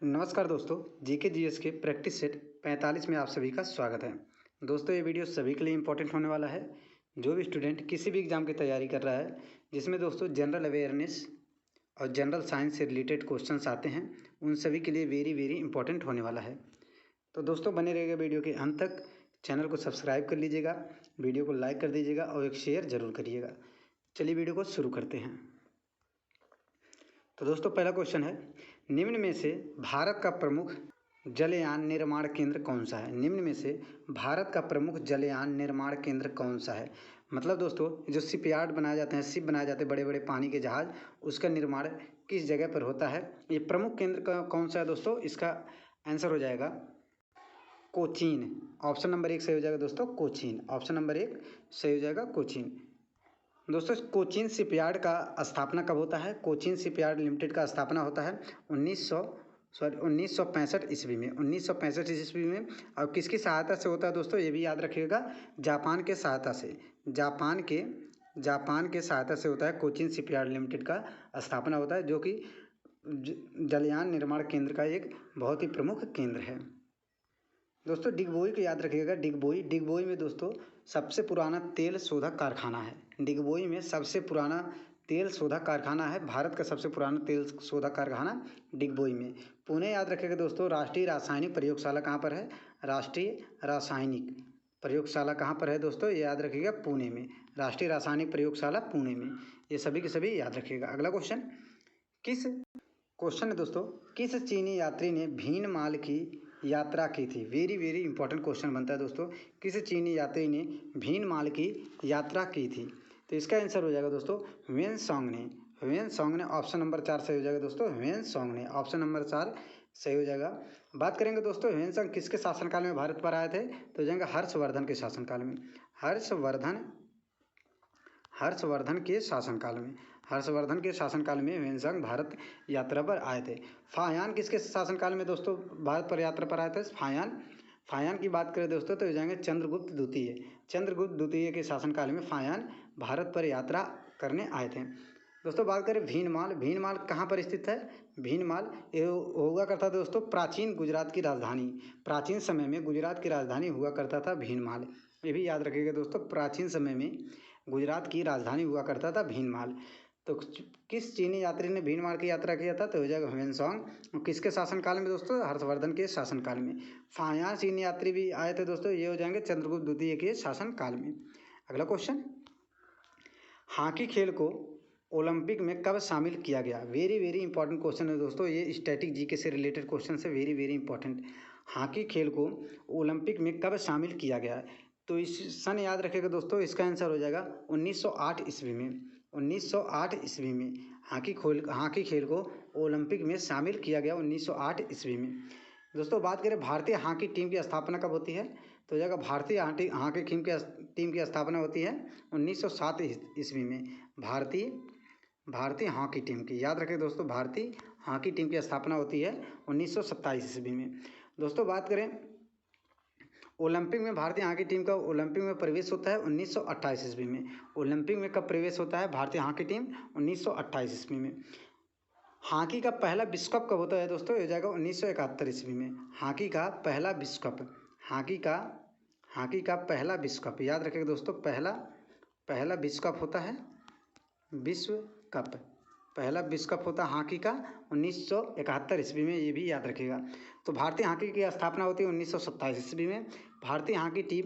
नमस्कार दोस्तों, GK GS के प्रैक्टिस सेट 45 में आप सभी का स्वागत है। दोस्तों, ये वीडियो सभी के लिए इम्पोर्टेंट होने वाला है। जो भी स्टूडेंट किसी भी एग्ज़ाम की तैयारी कर रहा है जिसमें दोस्तों जनरल अवेयरनेस और जनरल साइंस से रिलेटेड क्वेश्चंस आते हैं, उन सभी के लिए वेरी वेरी इंपॉर्टेंट होने वाला है। तो दोस्तों, बने रहिएगा वीडियो के अंत तक। चैनल को सब्सक्राइब कर लीजिएगा, वीडियो को लाइक कर दीजिएगा और एक शेयर ज़रूर करिएगा। चलिए वीडियो को शुरू करते हैं। तो दोस्तों, पहला क्वेश्चन है, निम्न में से भारत का प्रमुख जलयान निर्माण केंद्र कौन सा है? निम्न में से भारत का प्रमुख जलयान निर्माण केंद्र कौन सा है? मतलब दोस्तों, जो शिपयार्ड बनाए जाते हैं, शिप बनाए जाते हैं, बड़े बड़े पानी के जहाज, उसका निर्माण किस जगह पर होता है? ये प्रमुख केंद्र का कौन सा है दोस्तों? इसका आंसर हो जाएगा कोचीन। ऑप्शन नंबर 1 सही हो जाएगा दोस्तों, कोचीन। ऑप्शन नंबर 1 सही हो जाएगा, कोचीन। दोस्तों, कोचीन शिपयार्ड का स्थापना कब होता है? कोचीन शिपयार्ड लिमिटेड का स्थापना होता है 1965 ईस्वी में। 1965 ईस्वी में। और किसकी सहायता से होता है दोस्तों? ये भी याद रखिएगा, जापान के सहायता से। जापान के सहायता से होता है। कोचीन शिपयार्ड लिमिटेड का स्थापना होता है, जो कि जलयान निर्माण केंद्र का एक बहुत ही प्रमुख केंद्र है। दोस्तों, डिगबोई को याद रखिएगा। डिगबोई में दोस्तों सबसे पुराना तेल शोधक कारखाना है। डिगबोई में सबसे पुराना तेल शोधक कारखाना है। भारत का सबसे पुराना तेल शोधक कारखाना डिगबोई में। पुणे याद रखिएगा दोस्तों। राष्ट्रीय रासायनिक प्रयोगशाला कहाँ पर है? राष्ट्रीय रासायनिक प्रयोगशाला कहाँ पर है दोस्तों? ये याद रखिएगा, पुणे में। राष्ट्रीय रासायनिक प्रयोगशाला पुणे में। ये सभी के सभी याद रखिएगा। अगला क्वेश्चन है दोस्तों, किस चीनी यात्री ने भीनमाल की यात्रा की थी? वेरी वेरी इंपॉर्टेंट क्वेश्चन बनता है दोस्तों। किस चीनी यात्री ने भीनमाल की यात्रा की थी? तो इसका आंसर हो जाएगा दोस्तों ह्वेनसांग ने। ह्वेनसांग ने। ऑप्शन नंबर 4 सही हो जाएगा दोस्तों, ह्वेनसांग ने। ऑप्शन नंबर 4 सही हो जाएगा। बात करेंगे दोस्तों, ह्वेनसांग किसके शासनकाल में भारत पर आए थे? तो हो जाएगा हर्षवर्धन के शासनकाल में। हर्षवर्धन के शासनकाल में ह्वेनसांग भारत यात्रा पर आए थे। फायान किसके शासनकाल में दोस्तों भारत पर यात्रा पर आए थे? फायान की बात करें दोस्तों तो हो जाएंगे चंद्रगुप्त द्वितीय के शासनकाल में फायान भारत पर यात्रा करने आए थे। दोस्तों, बात करें भीनमाल कहाँ पर स्थित है? भीनमाल ये हुआ करता था दोस्तों प्राचीन गुजरात की राजधानी। प्राचीन समय में गुजरात की राजधानी हुआ करता था भीनमाल। ये भी याद रखिएगा दोस्तों, प्राचीन समय में गुजरात की राजधानी हुआ करता था भीनमाल। तो किस चीनी यात्री ने भीनमाल की यात्रा किया था? तो हो जाएगा ह्वेनसांग। किसके शासनकाल में दोस्तों? हर्षवर्धन के शासनकाल में। फायान चीनी यात्री भी आए थे दोस्तों, ये हो जाएंगे चंद्रगुप्त द्वितीय के शासनकाल में। अगला क्वेश्चन, हॉकी खेल को ओलंपिक में कब शामिल किया गया? वेरी वेरी इंपॉर्टेंट क्वेश्चन है दोस्तों। ये स्टैटिक जीके से रिलेटेड क्वेश्चन है, वेरी वेरी इंपॉर्टेंट। हॉकी खेल को ओलंपिक में कब शामिल किया गया? तो इस सन याद रखिएगा दोस्तों, इसका आंसर हो जाएगा 1908 ईस्वी में। 1908 ईस्वी में हॉकी खेल को ओलंपिक में शामिल किया गया, 1908 ईस्वी में। दोस्तों, बात करें भारतीय हॉकी टीम की स्थापना कब होती है? तो हो जाएगा भारतीय हॉकी टीम की स्थापना होती है 1907 ईस्वी में। भारतीय हॉकी टीम की, याद रखें दोस्तों, भारतीय हॉकी टीम की स्थापना होती है 1927 ईस्वी में। दोस्तों, बात करें ओलंपिक में भारतीय हॉकी टीम का ओलंपिक में प्रवेश होता है 1928 ईस्वी में। ओलंपिक में कब प्रवेश होता है भारतीय हॉकी टीम? 1928 ईस्वी में। हॉकी का पहला विश्व कप कब होता है दोस्तों? हो जाएगा 1971 ईस्वी में। हॉकी का पहला विश्व कप याद रखिएगा दोस्तों, पहला विश्व कप होता है पहला विश्व कप होता है हॉकी का 1971 ईस्वी में। ये भी याद रखिएगा। तो भारतीय हॉकी की स्थापना होती है 1927 ईस्वी में। भारतीय हॉकी टीम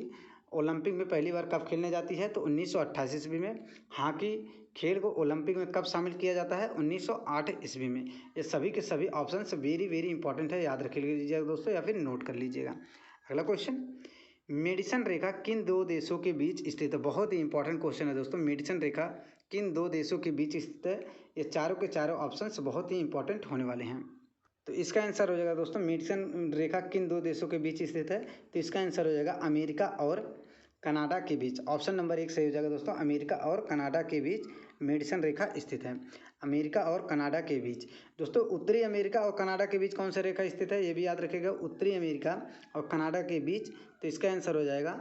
ओलंपिक में पहली बार कब खेलने जाती है? तो 1928 ईस्वी में। हॉकी खेल को ओलंपिक में कब शामिल किया जाता है? 1908 ईस्वी में। ये सभी के सभी ऑप्शन वेरी वेरी इंपॉर्टेंट है, याद रख लीजिएगा दोस्तों, या फिर नोट कर लीजिएगा। अगला क्वेश्चन, मेडिसन रेखा किन दो देशों के बीच स्थित है? बहुत ही इंपॉर्टेंट क्वेश्चन है दोस्तों। मेडिसन रेखा किन दो देशों के बीच स्थित है? ये चारों के चारों ऑप्शंस बहुत ही इंपॉर्टेंट होने वाले हैं। तो इसका आंसर हो जाएगा दोस्तों, मेडिसन रेखा किन दो देशों के बीच स्थित है? तो इसका आंसर हो जाएगा अमेरिका और कनाडा के बीच। ऑप्शन नंबर 1 सही हो जाएगा दोस्तों, अमेरिका और कनाडा के बीच मेडिसन रेखा स्थित है। अमेरिका और कनाडा के बीच। दोस्तों, उत्तरी अमेरिका और कनाडा के बीच कौन सा रेखा स्थित है? ये भी याद रखिएगा, उत्तरी अमेरिका और कनाडा के बीच। तो इसका आंसर हो जाएगा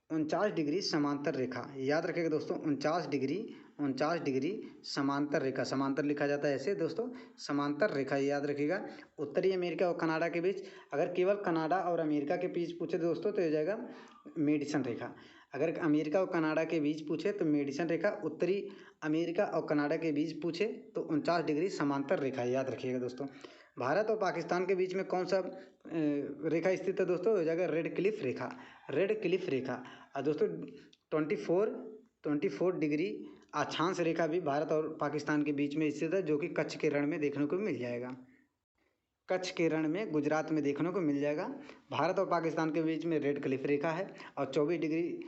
49 डिग्री समांतर रेखा। याद रखिएगा दोस्तों, 49 डिग्री 49 डिग्री समांतर रेखा, समांतर लिखा जाता है ऐसे दोस्तों, समांतर रेखा, ये याद रखिएगा। उत्तरी अमेरिका और कनाडा के बीच, अगर केवल कनाडा और अमेरिका के बीच पूछे दोस्तों तो ये जाएगा मेडिसन रेखा। अगर अमेरिका और कनाडा के बीच पूछे तो मेडिसन रेखा, उत्तरी अमेरिका और कनाडा के बीच पूछे तो 49 डिग्री समांतर रेखा, याद रखिएगा दोस्तों। भारत और पाकिस्तान के बीच में कौन सा रेखा स्थित है दोस्तों, हो जाएगा रेड क्लिफ रेखा, रेड क्लिफ रेखा। और दोस्तों 24 डिग्री अक्षांश रेखा भी भारत और पाकिस्तान के बीच में स्थित है, जो कि कच्छ के रण में देखने को मिल जाएगा, कच्छ के रण में गुजरात में देखने को मिल जाएगा। भारत और पाकिस्तान के बीच में रेड क्लिफ रेखा है और 24 डिग्री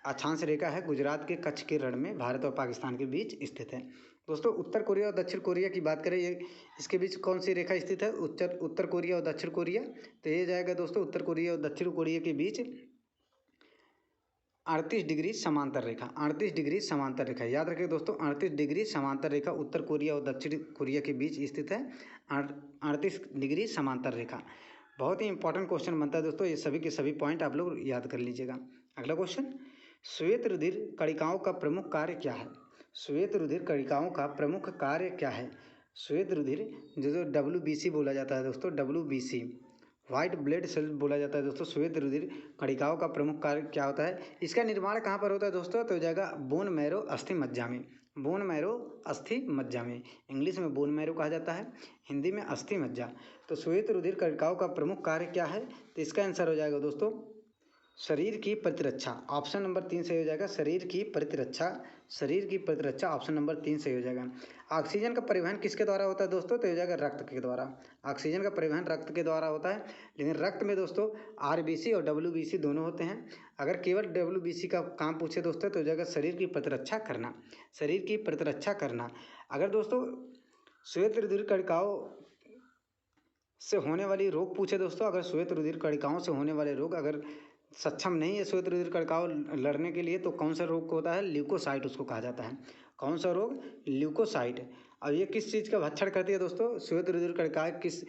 अक्षांश रेखा है गुजरात के कच्छ के रण में भारत और पाकिस्तान के बीच स्थित है। दोस्तों उत्तर कोरिया और दक्षिण कोरिया की बात करें, ये इसके बीच कौन सी रेखा स्थित है, उत्तर कोरिया और दक्षिण कोरिया, तो ये जाएगा दोस्तों उत्तर कोरिया और दक्षिण कोरिया के बीच 38 डिग्री समांतर रेखा, 38 डिग्री समांतर रेखा, याद रखिए दोस्तों 38 डिग्री समांतर रेखा उत्तर कोरिया और दक्षिण कोरिया के बीच स्थित है, 38 डिग्री समांतर रेखा। बहुत ही इंपॉर्टेंट क्वेश्चन बनता है दोस्तों, ये सभी के सभी पॉइंट आप लोग याद कर लीजिएगा। अगला क्वेश्चन, श्वेत रुधिर कणिकाओं का प्रमुख कार्य क्या है, श्वेत रुधिर कणिकाओं का प्रमुख कार्य क्या है। श्वेत रुधिर जो WBC बोला जाता है दोस्तों, WBC व्हाइट ब्लड सेल बोला जाता है दोस्तों। श्वेत रुधिर कणिकाओं का प्रमुख कार्य क्या होता है, इसका निर्माण कहाँ पर होता है दोस्तों, तो हो जाएगा बोन मैरो अस्थि मज्जा में, बोन मैरो अस्थि मज्जा में, इंग्लिश में बोन मैरो कहा जाता है, हिंदी में अस्थि मज्जा। तो श्वेत रुधिर कणिकाओं का प्रमुख कार्य क्या है, तो इसका आंसर हो जाएगा दोस्तों शरीर की प्रतिरक्षा, ऑप्शन नंबर 3 सही हो जाएगा, शरीर की प्रतिरक्षा, शरीर की प्रतिरक्षा ऑप्शन नंबर 3 सही हो जाएगा। ऑक्सीजन का परिवहन किसके द्वारा होता है दोस्तों, तो हो जाएगा रक्त के द्वारा, ऑक्सीजन का परिवहन रक्त के द्वारा होता है। लेकिन रक्त में दोस्तों RBC और WBC दोनों होते हैं। अगर केवल WBC का काम पूछे दोस्तों तो हो जाएगा शरीर की प्रतिरक्षा करना, शरीर की प्रतिरक्षा करना। अगर दोस्तों श्वेत रुधिर कणिकाओं से होने वाली रोग पूछे दोस्तों, अगर श्वेत रुधिर कणिकाओं से होने वाले रोग अगर सक्षम नहीं है श्वेत रुधिर कणिकाओं लड़ने के लिए, तो कौन सा रोग होता है, ल्यूकोसाइट उसको कहा जाता है। कौन सा रोग, ल्यूकोसाइट। और ये किस चीज़ का भक्षण करती है दोस्तों, श्वेत रुधिर कणिकाएं किस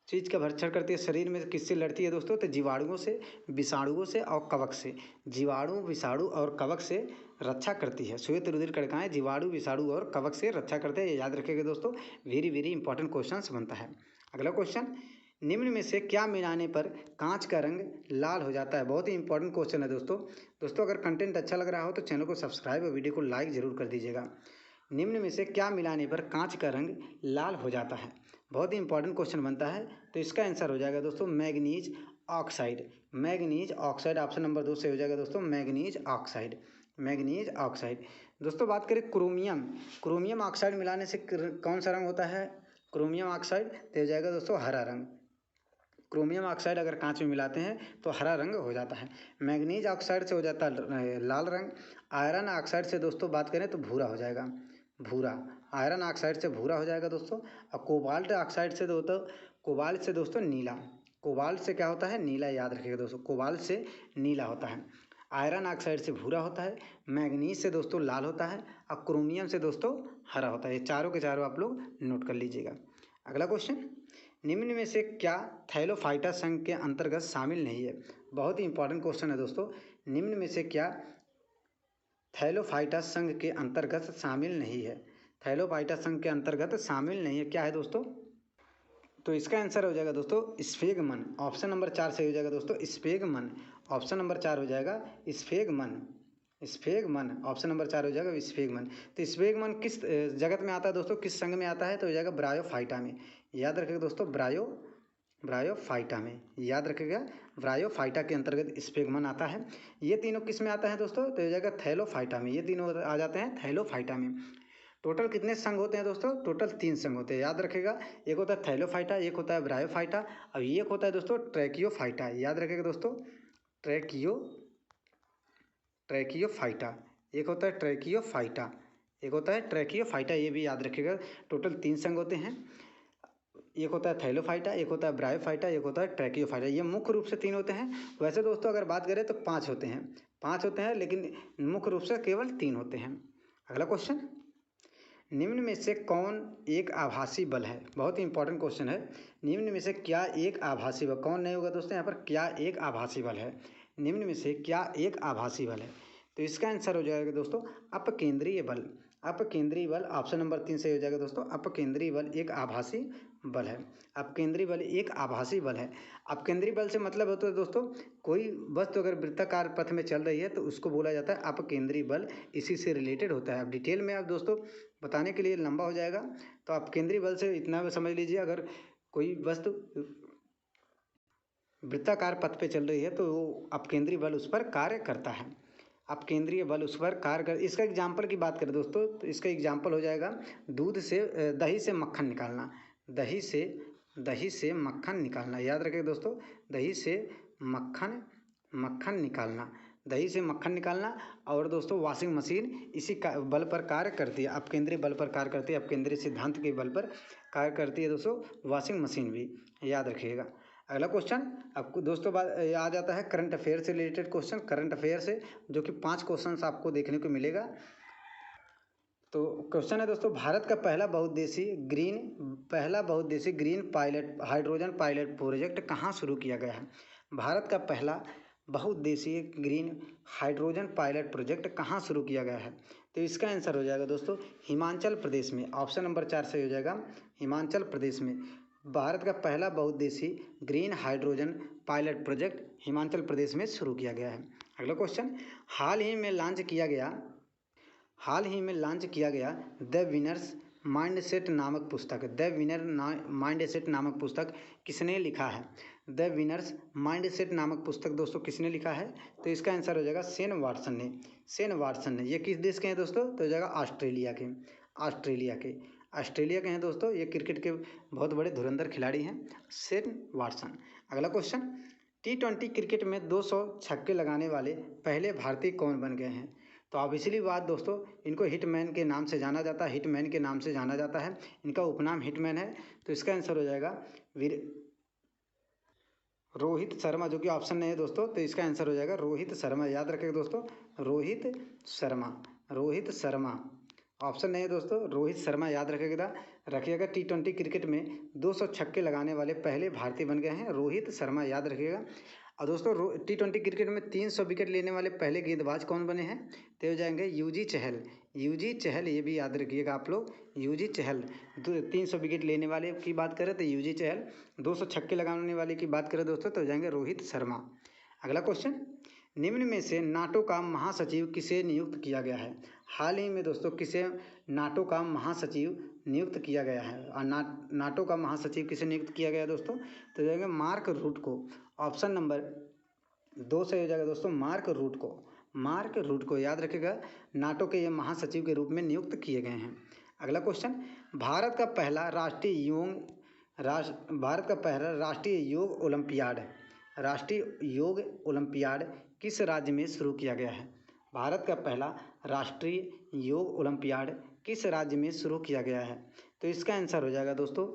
चीज़ का भक्षण करती है, शरीर में किससे लड़ती है दोस्तों, तो जीवाणुओं से, विषाणुओं से और कवक से, जीवाणु विषाणु और कवक से रक्षा करती है। श्वेत रुधिर कणिकाएं जीवाणु विषाणु और कवक से रक्षा करते हैं, ये याद रखिएगा दोस्तों, वेरी वेरी इंपॉर्टेंट क्वेश्चन बनता है। अगला क्वेश्चन, निम्न में से क्या मिलाने पर कांच का रंग लाल हो जाता है। बहुत ही इंपॉर्टेंट क्वेश्चन है दोस्तों अगर कंटेंट अच्छा लग रहा हो तो चैनल को सब्सक्राइब और वीडियो को लाइक जरूर कर दीजिएगा। निम्न में से क्या मिलाने पर कांच का रंग लाल हो जाता है, बहुत ही इंपॉर्टेंट क्वेश्चन बनता है। तो इसका आंसर हो जाएगा दोस्तों manganese oxide, manganese oxide option number 2 से हो जाएगा दोस्तों मैग्नीज ऑक्साइड, मैग्नीज ऑक्साइड। दोस्तों बात करें क्रोमियम, क्रोमियम ऑक्साइड मिलाने से कौन सा रंग होता है, क्रोमियम ऑक्साइड, तो हो जाएगा दोस्तों हरा रंग। क्रोमियम ऑक्साइड अगर कांच में मिलाते हैं तो हरा रंग हो जाता है। मैग्नीज ऑक्साइड से हो जाता है लाल रंग। आयरन ऑक्साइड से दोस्तों बात करें तो भूरा हो जाएगा, भूरा, आयरन ऑक्साइड से भूरा हो जाएगा दोस्तों। और कोबाल्ट ऑक्साइड से कोबाल्ट से दोस्तों नीला, कोबाल्ट से क्या होता है, नीला, याद रखिएगा दोस्तों, कोबाल्ट से नीला होता है। आयरन ऑक्साइड से भूरा होता है, मैग्नीज से दोस्तों लाल होता है और क्रोमियम से दोस्तों हरा होता है। ये चारों के चारों आप लोग नोट कर लीजिएगा। अगला क्वेश्चन, निम्न में से क्या थैलोफाइटा संघ के अंतर्गत शामिल नहीं है। बहुत ही इंपॉर्टेंट क्वेश्चन है दोस्तों, निम्न में से क्या थैलोफाइटा संघ के अंतर्गत शामिल नहीं है, थैलोफाइटा संघ के अंतर्गत शामिल नहीं है, क्या है दोस्तों, तो इसका आंसर हो जाएगा दोस्तों स्फेगमन, ऑप्शन नंबर 4 से हो जाएगा दोस्तों स्फेगमन, ऑप्शन नंबर 4 हो जाएगा स्फेगमन, स्फेगमन ऑप्शन नंबर 4 हो जाएगा स्फेगमन। तो स्फेगमन किस जगत में आता है दोस्तों, किस संघ में आता है, तो हो जाएगा ब्रायोफाइटा में, याद रखिएगा दोस्तों ब्रायोफाइटा में, याद रखिएगा ब्रायोफाइटा के अंतर्गत स्फेगमन आता है। ये तीनों किस में आता है दोस्तों, तो हो जाएगा थैलोफाइटा में, ये तीनों आ जाते हैं थैलोफाइटा में। टोटल कितने संघ होते हैं दोस्तों, टोटल 3 संघ होते हैं, याद रखिएगा, एक होता है थैलोफाइटा, एक होता है ब्रायोफाइटा और एक होता है दोस्तों ट्रैकियोफाइटा, याद रखिएगा दोस्तों ट्रैकियोफाइटा, एक होता है ट्रैकियोफाइटा, एक होता है ट्रैकियोफाइटा, ये भी याद रखिएगा। टोटल 3 संघ होते हैं, एक होता है थैलोफाइटा, एक होता है ब्रायोफाइटा, एक होता है ट्रैकियोफाइटा, ये मुख्य रूप से 3 होते हैं। वैसे दोस्तों अगर बात करें तो 5 होते हैं, 5 होते हैं लेकिन मुख्य रूप से केवल 3 होते हैं। अगला क्वेश्चन, निम्न में से कौन एक आभासी बल है, बहुत ही इंपॉर्टेंट क्वेश्चन है। निम्न में से क्या एक आभासी बल, कौन नहीं होगा दोस्तों यहाँ पर, क्या एक आभासी बल है, निम्न में से क्या एक आभासी बल है, तो इसका आंसर हो जाएगा दोस्तों अपकेंद्रीय बल। अपकेंद्रीय बल ऑप्शन नंबर 3 सही हो जाएगा दोस्तों। अपकेंद्रीय बल एक आभासी बल है। अपकेंद्रीय बल एक आभासी बल है। अपकेंद्रीय बल से मतलब होता है दोस्तों, कोई वस्तु अगर वृत्ताकार पथ में चल रही है तो उसको बोला जाता है अपकेंद्रीय बल, इसी से रिलेटेड होता है। अब डिटेल में आप दोस्तों बताने के लिए लंबा हो जाएगा, तो अपकेंद्रीय बल से इतना समझ लीजिए, अगर कोई वस्तु वृत्ताकार पथ पे चल रही है तो वो अपकेंद्रीय बल उस पर कार्य करता है। अपकेंद्रीय बल उस पर कार्य कर, इसका एग्जाम्पल की बात करें दोस्तों तो इसका एग्जाम्पल हो जाएगा दही से मक्खन निकालना। दही से मक्खन निकालना, याद रखिए दोस्तों, दही से मक्खन निकालना, दही से मक्खन निकालना। और दोस्तों वॉशिंग मशीन इसी का बल पर कार्य करती है, अपकेंद्रीय बल पर कार्य करती है, अपकेंद्रीय सिद्धांत के बल पर कार्य करती है दोस्तों वॉशिंग मशीन भी, याद रखिएगा। अगला क्वेश्चन आपको दोस्तों आ जाता है करंट अफेयर से रिलेटेड क्वेश्चन, करंट अफेयर से, जो कि 5 क्वेश्चन आपको देखने को मिलेगा। तो क्वेश्चन है दोस्तों, भारत का पहला बहुउद्देशीय ग्रीन हाइड्रोजन पायलट प्रोजेक्ट कहाँ शुरू किया गया है? भारत का पहला बहुउद्देशीय ग्रीन हाइड्रोजन पायलट प्रोजेक्ट कहाँ शुरू किया गया है? तो इसका आंसर हो जाएगा दोस्तों हिमाचल प्रदेश में। ऑप्शन नंबर 4 सही हो जाएगा, हिमाचल प्रदेश में। भारत का पहला बहुउद्देशीय green hydrogen pilot project Himachal Pradesh में शुरू किया गया है। अगला क्वेश्चन, हाल ही में लॉन्च किया गया द विनर्स माइंडसेट नामक पुस्तक किसने लिखा है? द विनर्स माइंडसेट नामक पुस्तक दोस्तों किसने लिखा है? तो इसका आंसर हो जाएगा शेन वाटसन ने। ये किस देश के हैं दोस्तों? तो हो जाएगा ऑस्ट्रेलिया के हैं दोस्तों। ये क्रिकेट के बहुत बड़े धुरंधर खिलाड़ी हैं, शेन वाटसन। अगला क्वेश्चन, T20 क्रिकेट में 200 छक्के लगाने वाले पहले भारतीय कौन बन गए हैं? तो ऑब्वियसली बात दोस्तों, इनको हिटमैन के नाम से जाना जाता है, इनका उपनाम हिटमैन है। तो इसका आंसर हो जाएगा रोहित शर्मा, जो कि ऑप्शन नहीं है दोस्तों। तो इसका आंसर हो जाएगा रोहित शर्मा, याद रखिएगा दोस्तों, रोहित शर्मा। ऑप्शन नहीं है दोस्तों, रोहित शर्मा याद रखिएगा। T20 क्रिकेट में 200 छक्के लगाने वाले पहले भारतीय बन गए हैं, रोहित शर्मा, याद रखिएगा। और दोस्तों T20 क्रिकेट में 300 विकेट लेने वाले पहले गेंदबाज कौन बने हैं? तो हो जाएंगे यूजी चहल, ये भी याद रखिएगा आप लोग, यूजी चहल। 300 विकेट लेने वाले की बात करें तो यूजी चहल, 200 छक्के लगाने वाले की बात करें दोस्तों तो हो जाएंगे रोहित शर्मा। अगला क्वेश्चन, निम्न में से नाटो का महासचिव किसे नियुक्त किया गया है? हाल ही में दोस्तों किसे नाटो का महासचिव नियुक्त किया गया है? और नाटो का महासचिव किसे नियुक्त किया गया दोस्तों? तो हो जाएगा मार्क रूट को। ऑप्शन नंबर 2 से हो जाएगा दोस्तों मार्क रूट को, याद रखिएगा, नाटो के ये महासचिव के रूप में नियुक्त किए गए हैं। अगला क्वेश्चन, भारत का पहला राष्ट्रीय योग ओलंपियाड किस राज्य में शुरू किया गया है? भारत का पहला राष्ट्रीय योग ओलंपियाड किस राज्य में शुरू किया गया है? तो इसका आंसर हो जाएगा दोस्तों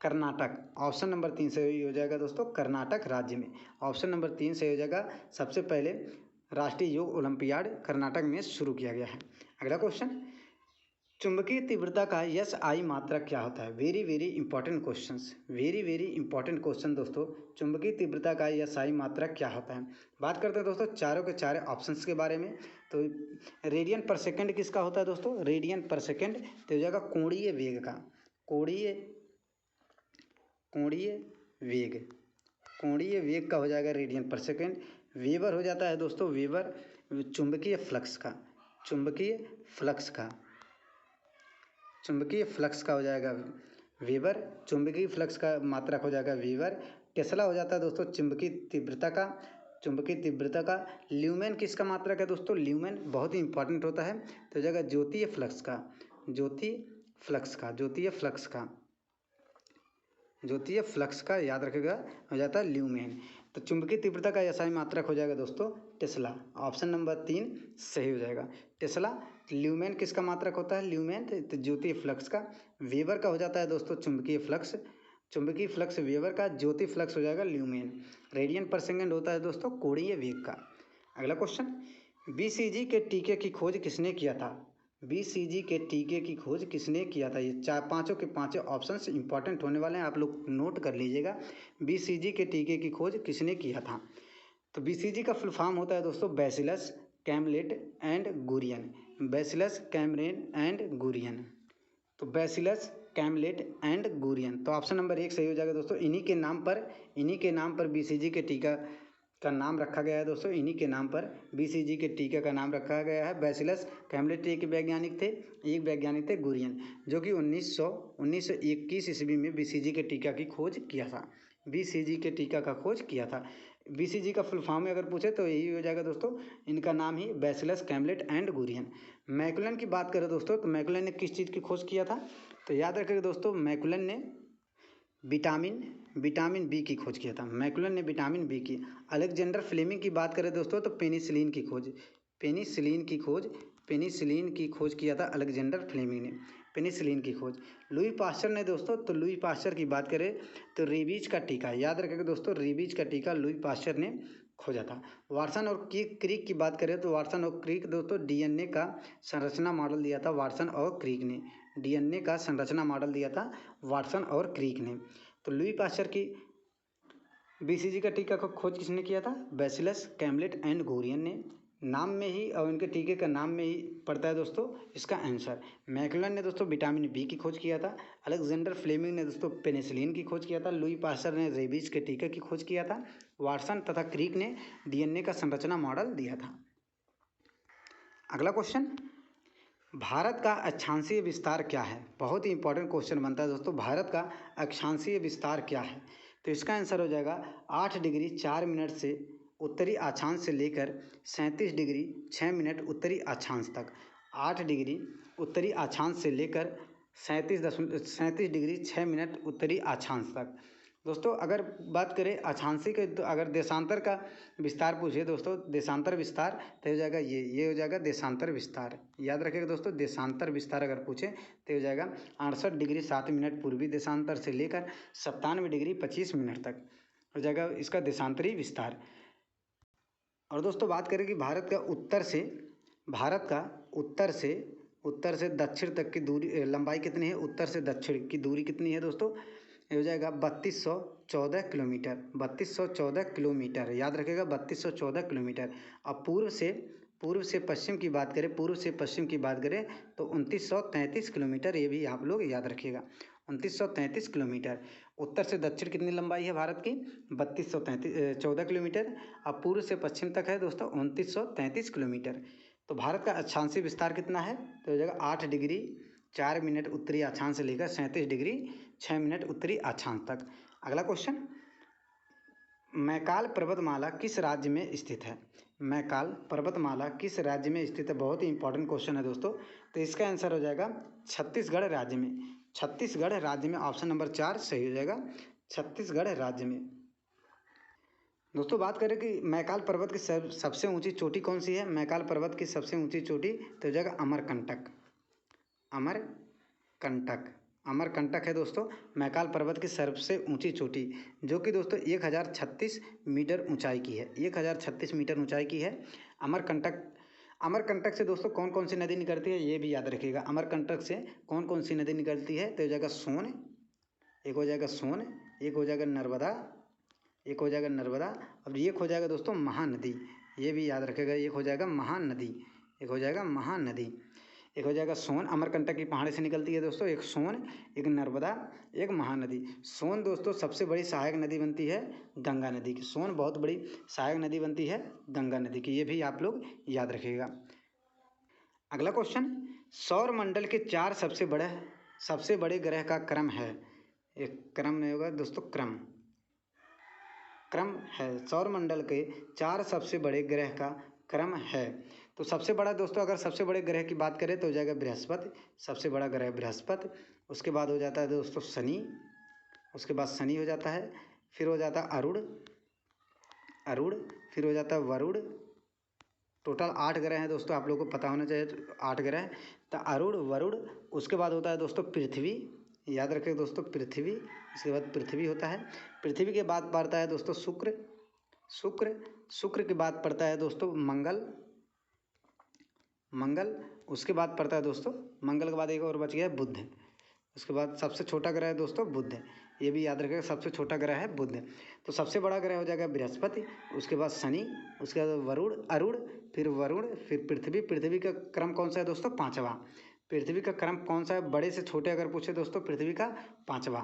कर्नाटक। ऑप्शन नंबर 3 से हो जाएगा दोस्तों कर्नाटक राज्य में। ऑप्शन नंबर 3 से हो जाएगा, सबसे पहले राष्ट्रीय योग ओलंपियाड कर्नाटक में शुरू किया गया है। अगला क्वेश्चन, चुंबकीय तीव्रता का SI मात्रक क्या होता है? वेरी इंपॉर्टेंट क्वेश्चन दोस्तों, चुंबकीय तीव्रता का SI मात्रक क्या होता है? बात करते हैं दोस्तों चारों के चारे ऑप्शंस के बारे में। तो रेडियन पर सेकंड किसका होता है दोस्तों? रेडियन पर सेकंड। तो हो जाएगा कोणीय वेग का हो जाएगा रेडियन पर सेकंड। वेबर हो जाता है दोस्तों, वेबर चुंबकीय फ्लक्स का हो जाएगा वेबर, चुंबकीय फ्लक्स का मात्रक हो जाएगा वेबर। टेस्ला हो जाता है दोस्तों चुंबकीय तीव्रता का। ल्यूमेन किसका मात्रक है दोस्तों? ल्यूमेन बहुत ही इंपॉर्टेंट होता है। तो हो जाएगा ज्योतीय फ्लक्स का, याद रखिएगा, हो जाता है ल्यूमेन। तो चुंबकीय तीव्रता का SI मात्रक हो जाएगा दोस्तों टेस्ला। ऑप्शन नंबर 3 सही हो जाएगा, टेस्ला। ल्यूमेन किसका मात्रक होता है? ल्यूमेन। तो ज्योतीय फ्लक्स का। वेबर का हो जाता है दोस्तों चुंबकीय फ्लक्स वेबर का। ज्योतीय फ्लक्स हो जाएगा ल्यूमेन। रेडियन पर सेकंड होता है दोस्तों कोणीय वेग का। अगला क्वेश्चन, BCG के टीके की खोज किसने किया था? BCG के टीके की खोज किसने किया था? ये पांचों के पांचों ऑप्शंस इंपॉर्टेंट होने वाले हैं, आप लोग नोट कर लीजिएगा। BCG के टीके की खोज किसने किया था? तो BCG का फुल फॉर्म होता है दोस्तों bacillus Calmette and Guerin, bacillus Calmette and Guerin. तो बैसिलस कैमलेट एंड गुरियन, तो ऑप्शन नंबर 1 सही हो जाएगा दोस्तों। इन्हीं के नाम पर बीसीजी के टीका का नाम रखा गया है दोस्तों। इन्हीं के नाम पर बीसीजी के टीका का नाम रखा गया है। बैसिलस कैमलेट एक वैज्ञानिक थे गुरियन, जो कि 1921 ईस्वी में बीसीजी के टीका की खोज किया था। बीसीजी के टीका का खोज किया था। बीसीजी का फुल फॉर्म में अगर पूछे तो यही हो जाएगा दोस्तों, इनका नाम ही बैसिलस कैमलेट एंड गुरियन। मैकुलन की बात करें दोस्तों, तो मैकुलन ने किस चीज़ की खोज किया था? तो याद रखिएगा दोस्तों, मैकुलन ने विटामिन बी की खोज किया था। मैकुलन ने विटामिन बी की। अलेक्जेंडर फ्लेमिंग की बात करें दोस्तों, तो पेनिसिलिन की खोज किया था अलेक्जेंडर फ्लेमिंग ने, पेनिसिलिन की खोज। लुई पास्चर ने दोस्तों, तो लुई पास्चर की बात करें तो रेबीज का टीका, याद रखिएगा दोस्तों, रेबीज का टीका लुई पास्चर ने खोजा था। वाटसन और क्रिक की बात करें तो वाटसन और क्रिक दोस्तों डीएनए का संरचना मॉडल दिया था वाटसन और क्रिक ने। डीएनए का संरचना मॉडल दिया था वाटसन और क्रिक ने। तो लुई पास्चर की बीसीजी का टीका का खोज किसने किया था? बैसिलस कैमलेट एंड गुरियन ने। नाम में ही और इनके टीके का नाम में ही पड़ता है दोस्तों इसका आंसर। मैकुलन ने दोस्तों विटामिन बी की खोज किया था। अलेक्जेंडर फ्लेमिंग ने दोस्तों पेनिसिलिन की खोज किया था। लुई पास्चर ने रेबीज के टीके की खोज किया था। वाटसन तथा क्रिक ने डीएनए का संरचना मॉडल दिया था। अगला क्वेश्चन, भारत का अक्षांशीय विस्तार क्या है? बहुत ही इंपॉर्टेंट क्वेश्चन बनता है दोस्तों, भारत का अक्षांशीय विस्तार क्या है? तो इसका आंसर हो जाएगा 8 डिग्री 4 मिनट से उत्तरी अक्षांश से लेकर 37 डिग्री 6 मिनट उत्तरी अक्षांश तक। 8 डिग्री उत्तरी अक्षांश से लेकर 37 डिग्री 6 मिनट उत्तरी अक्षांश तक। दोस्तों अगर बात करें अक्षांशी के, तो अगर देशांतर का विस्तार पूछे दोस्तों, देशांतर विस्तार, तो हो जाएगा ये हो जाएगा देशांतर विस्तार। याद रखिएगा दोस्तों, देशांतर विस्तार अगर पूछे तो हो जाएगा 68 डिग्री 7 मिनट पूर्वी देशांतर से लेकर 97 डिग्री 25 मिनट तक हो जाएगा इसका देशांतरी विस्तार। और दोस्तों बात करें कि भारत का उत्तर से दक्षिण तक की दूरी, लंबाई कितनी है? उत्तर से दक्षिण की दूरी कितनी है दोस्तों? ये हो जाएगा 3214 किलोमीटर। 3214 किलोमीटर, याद रखिएगा 3214 किलोमीटर। अब पूर्व से पश्चिम की बात करें तो 2933 किलोमीटर, ये भी आप लोग याद रखिएगा 2933 किलोमीटर। उत्तर से दक्षिण कितनी लंबाई है भारत की? 3214 किलोमीटर। अब पूर्व से पश्चिम तक है दोस्तों 2933 किलोमीटर। तो भारत का अक्षांशीय विस्तार कितना है? तो हो जाएगा 8 डिग्री 4 मिनट उत्तरी अक्षांश से लेकर 37 डिग्री 6 मिनट उत्तरी अक्षांश तक। अगला क्वेश्चन, मैकाल पर्वतमाला किस राज्य में स्थित है? मैकाल पर्वतमाला किस राज्य में स्थित है? बहुत ही इंपॉर्टेंट क्वेश्चन है दोस्तों। तो इसका आंसर हो जाएगा छत्तीसगढ़ राज्य में। छत्तीसगढ़ राज्य में ऑप्शन नंबर 4 सही हो जाएगा, छत्तीसगढ़ राज्य में। दोस्तों बात करें कि मैकाल पर्वत की सबसे ऊंची चोटी कौन सी है? मैकाल पर्वत की सबसे ऊंची चोटी तो हो जाएगा अमरकंटक। अमरकंटक है दोस्तों मैकाल पर्वत की सबसे ऊंची चोटी, जो कि दोस्तों 1036 मीटर ऊंचाई की है। 1036 मीटर ऊंचाई की है अमरकंटक से दोस्तों कौन कौन सी नदी निकलती है ये भी याद रखिएगा। अमरकंटक से कौन कौन सी नदी निकलती है? तो हो जाएगा सोन, एक हो जाएगा सोन, एक हो जाएगा नर्मदा, और एक हो जाएगा दोस्तों महानदी। ये भी याद रखिएगा, एक हो जाएगा महानदी, एक हो जाएगा सोन। अमरकंटक की पहाड़ी से निकलती है दोस्तों, एक सोन, एक नर्मदा, एक महानदी। सोन दोस्तों सबसे बड़ी सहायक नदी बनती है गंगा नदी की। सोन बहुत बड़ी सहायक नदी बनती है गंगा नदी की, ये भी आप लोग याद रखिएगा। अगला क्वेश्चन, सौर मंडल के 4 सबसे बड़े ग्रह का क्रम है। एक क्रम नहीं होगा दोस्तों, क्रम है। सौर मंडल के 4 सबसे बड़े ग्रह का क्रम है। तो सबसे बड़ा दोस्तों, अगर सबसे बड़े ग्रह की बात करें तो हो जाएगा बृहस्पति, सबसे बड़ा ग्रह बृहस्पति। उसके बाद हो जाता है दोस्तों शनि, उसके बाद शनि हो जाता है, फिर हो जाता है अरुण, फिर हो जाता है वरुण। टोटल 8 ग्रह हैं दोस्तों, आप लोगों को पता होना चाहिए 8 ग्रह। तो अरुण, वरुण, उसके बाद होता है दोस्तों पृथ्वी, याद रखें दोस्तों पृथ्वी, इसके बाद पृथ्वी होता है। पृथ्वी के बाद पड़ता है दोस्तों शुक्र के बाद पड़ता है दोस्तों मंगल, उसके बाद पड़ता है दोस्तों मंगल के बाद एक और बच गया है बुध। उसके बाद सबसे छोटा ग्रह है दोस्तों बुध, ये भी याद रखिएगा, सबसे छोटा ग्रह है बुध। तो सबसे बड़ा ग्रह हो जाएगा बृहस्पति, उसके बाद शनि, उसके बाद वरुण, अरुण, फिर वरुण, फिर पृथ्वी। पृथ्वी का क्रम कौन सा है दोस्तों? पाँचवा। पृथ्वी का क्रम कौन सा है बड़े से छोटे अगर पूछे दोस्तों? पृथ्वी का पाँचवा।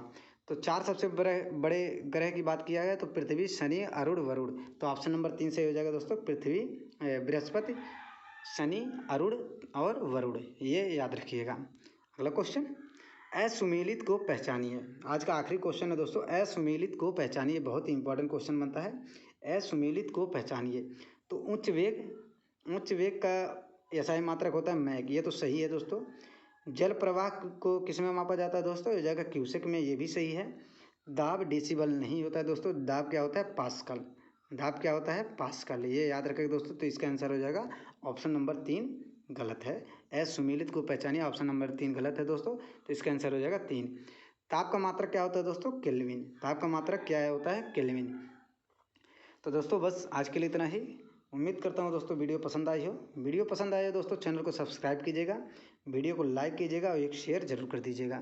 तो चार सबसे बड़े ग्रह की बात किया गया तो पृथ्वी, शनि, अरुण, वरुण। तो ऑप्शन नंबर 3 सही हो जाएगा दोस्तों, पृथ्वी, बृहस्पति, शनि, अरुण और वरुण, ये याद रखिएगा। अगला क्वेश्चन, असुमेलित को पहचानिए। आज का आखिरी क्वेश्चन है दोस्तों, असुमेलित को पहचानिए। बहुत ही इंपॉर्टेंट क्वेश्चन बनता है। असुमेलित को पहचानिए। तो उच्च वेग का SI मात्रक होता है मैक, ये तो सही है दोस्तों। जल प्रवाह को किस में मापा जाता है दोस्तों? ये जाएगा क्यूसेक में, ये भी सही है। दाब डेसिबल नहीं होता है दोस्तों, दाब क्या होता है? पास्कल। दाब क्या होता है? पास्कल, ये याद रखेगा दोस्तों। तो इसका आंसर हो जाएगा ऑप्शन नंबर 3 गलत है। असुमेलित को पहचानिए, ऑप्शन नंबर 3 गलत है दोस्तों। तो इसका आंसर हो जाएगा 3। ताप का मात्रक क्या होता है दोस्तों? केल्विन। ताप का मात्रक क्या होता है? केल्विन। तो दोस्तों बस आज के लिए इतना ही। उम्मीद करता हूँ दोस्तों वीडियो पसंद आई हो। वीडियो पसंद आए हो दोस्तों, चैनल को सब्सक्राइब कीजिएगा, वीडियो को लाइक कीजिएगा और एक शेयर जरूर कर दीजिएगा।